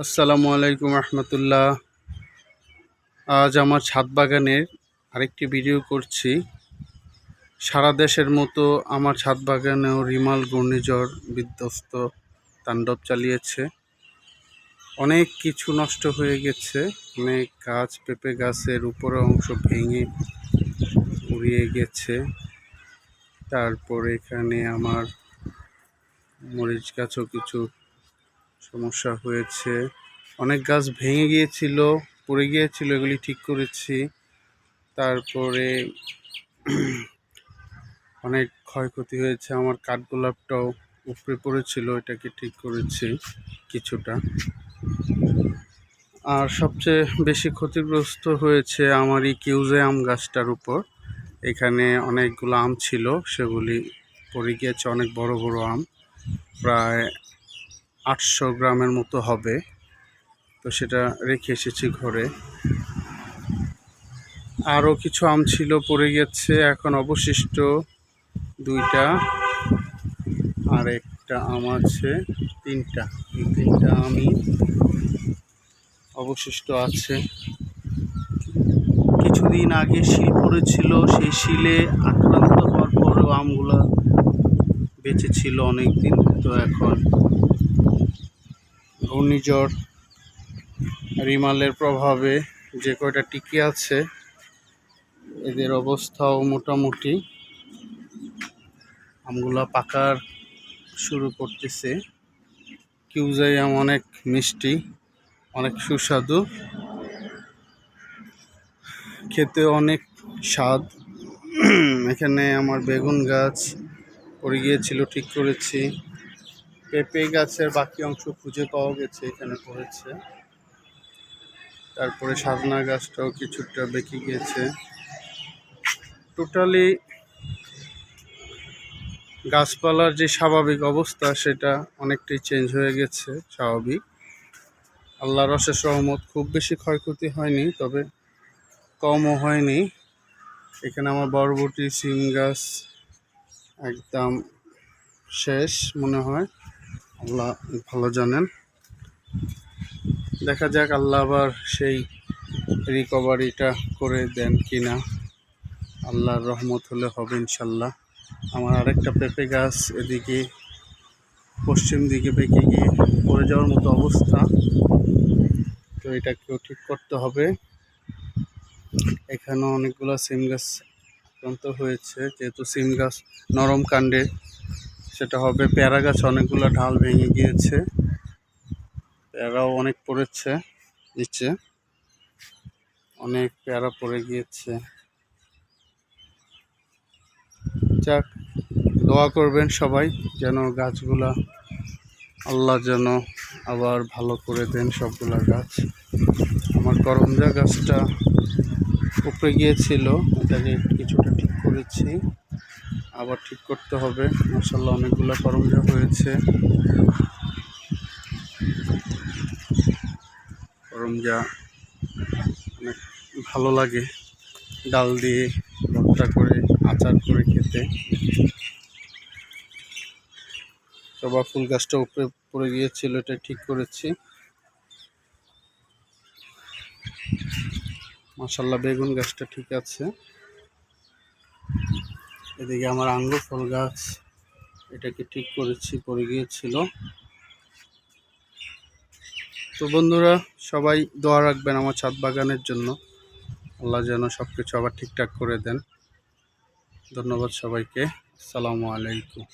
আসসালামু আলাইকুম রহমতুল্লাহ। আজ আমার ছাদ বাগানের আরেকটি ভিডিও করছি। সারা দেশের মতো আমার ছাদ বাগানেও রিমাল ঘূর্ণিঝড় বিধ্বস্ত তাণ্ডব চালিয়েছে। অনেক কিছু নষ্ট হয়ে গেছে। অনেক গাছ, পেঁপে গাছের উপরে অংশ ভেঙে উড়িয়ে গেছে। তারপর এখানে আমার মরিচ গাছও কিছু সমস্যা হয়েছে। অনেক গাছ ভেঙে গিয়েছিল, পড়ে গিয়েছিল, এগুলি ঠিক করেছি। তারপরে অনেক ক্ষয়ক্ষতি হয়েছে। আমার কাঠগোলাপটাও উপড়ে পড়েছিল, এটাকে ঠিক করেছি কিছুটা। আর সবচেয়ে বেশি ক্ষতিগ্রস্ত হয়েছে আমার এই কিউজে আম গাছটার উপর। এখানে অনেকগুলো আম ছিল, সেগুলি পড়ে গিয়েছে। অনেক বড় বড় আম, প্রায় 800 গ্রামের মতো হবে। তো সেটা রেখে এসেছি ঘরে। আরও কিছু আম ছিল, পড়ে গেছে। এখন অবশিষ্ট 2টা, আর একটা আম আছে, 3টা। এই 3টা আমই অবশিষ্ট আছে। কিছুদিন আগে শিল পড়েছিল, সেই শিলে আক্রান্ত হওয়ার পরেও আমগুলো বেঁচে ছিল অনেক দিন। তো এখন ঘূর্ণিঝড় রিমালের প্রভাবে যে কয়টা টিকে আছে, এদের অবস্থাও মোটামুটি। আমগুলা পাকার শুরু করতেছে। কিউজাই আম অনেক মিষ্টি, অনেক সুস্বাদু, খেতে অনেক স্বাদ। এখানে আমার বেগুন গাছ পড়ে গিয়েছিল, ঠিক করেছি। পেঁপে গাছের বাকি অংশ খুঁজে পাওয়া গেছে, এখানে পড়েছে। তারপরে সাজনা গাছটাও কিছুটা বেঁকে গিয়েছে। টোটালি গাছপালার যে স্বাভাবিক অবস্থা, সেটা অনেকটাই চেঞ্জ হয়ে গেছে। স্বাভাবিক, আল্লাহর অশেষ রহমত, খুব বেশি ক্ষয়ক্ষতি হয়নি, তবে কমও হয়নি। এখানে আমার বরবটি, সিম গাছ একদম শেষ মনে হয়, আল্লাহ ভালো জানেন। দেখা যাক আল্লাহ আবার সেই রিকভারিটা করে দেন কিনা। আল্লাহর রহমত হলে হবে ইনশাল্লাহ। আমার আরেকটা পেঁপে গাছ এদিকে পশ্চিম দিকে বেঁকে গিয়ে পড়ে যাওয়ার মতো অবস্থা। তো এটাকেও ঠিক করতে হবে। এখানেও অনেকগুলো সিম গাছ আক্রান্ত হয়েছে, যেহেতু সিম গাছ নরম কাণ্ডে, সেটা হবে। পেয়ারা গাছ অনেকগুলো ঢাল ভেঙে গিয়েছে, পেয়ারাও অনেক পড়েছে, নিচে অনেক পেয়ারা পড়ে গিয়েছে। যাক, দোয়া করবেন সবাই যেন গাছগুলা আল্লাহ যেন আবার ভালো করে দেন সবগুলা গাছ। আমার করমজা গাছটা উপড়ে গিয়েছিল, এটাকে কিছুটা ঠিক করেছি, আবার ঠিক করতে হবে। মাশাআল্লাহ অনেকগুলো করমজা হয়েছে। করমজা অনেক ভালো লাগে, ডাল দিয়ে ভর্তা করে, আচার করে খেতে। জবা ফুল গাছটা উপরে পড়ে গিয়েছিল, এটা ঠিক করেছি। মাশাআল্লাহ বেগুন গাছটা ঠিক আছে। এদিকে আমার আঙ্গুর ফল গাছ, এটাকে ঠিক করেছি, পড়ে গিয়েছিল। তো বন্ধুরা, সবাই দোয়া রাখবেন আমার ছাদ বাগানের জন্য, আল্লাহ যেন সব কিছু আবার ঠিকঠাক করে দেন। ধন্যবাদ সবাইকে। আসসালামু আলাইকুম।